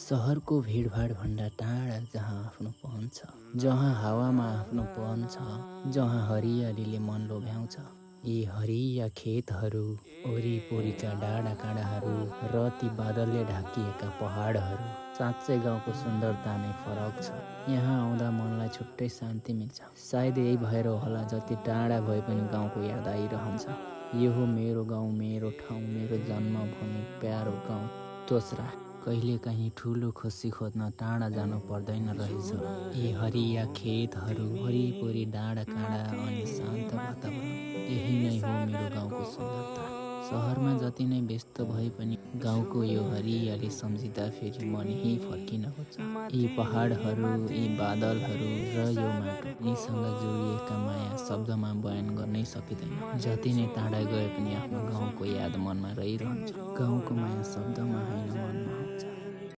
सहरको भिडभाड भन्दा टाढा जहाँ आफ्नोपन छ, जहाँ हावामा आफ्नोपन छ, जहाँ हरियालीले मन लोभ्याउँछ। यी हरिया खेतहरू, वरिपरिका डाँडाकाँडाहरू र ती बादलले ढाकिएका पहाडहरू, साँच्चै गाउँको सुन्दरता नै फरक छ। यहाँ आउँदा मनलाई छुट्टै शान्ति मिल्छ। सायद यही भएर होला जति टाढा भए पनि गाउँको याद आइरहन्छ। यो हो मेरो गाउँ, मेरो ठाउँ, मेरो जन्मभूमि, प्यारो गाउँ तोसरा। कहिलेकाहीँ ठुलो खुसी खोज्न टाढा जानु पर्दैन रहेछ। यी हरिया खेतहरू, वरिपरि डाँडाकाँडा अनि शान्त वातावरण, यही नै हो मेरो गाउँको सुन्दरता। सहरमा जति नै व्यस्त भए पनि गाउँको यो हरियाली सम्झिँदा फेरि मन यहीँ फर्किन खोज्छ। यी पहाडहरू, यी बादलहरू र यो माटो, यीसँग जोडिएका माया शब्दमा बयान गर्नै सकिँदैन। जति नै टाढा गए पनि आफ्नो गाउँको याद मनमा रहिरहन्छ। गाउँको माया शब्दमा होइन, मनमा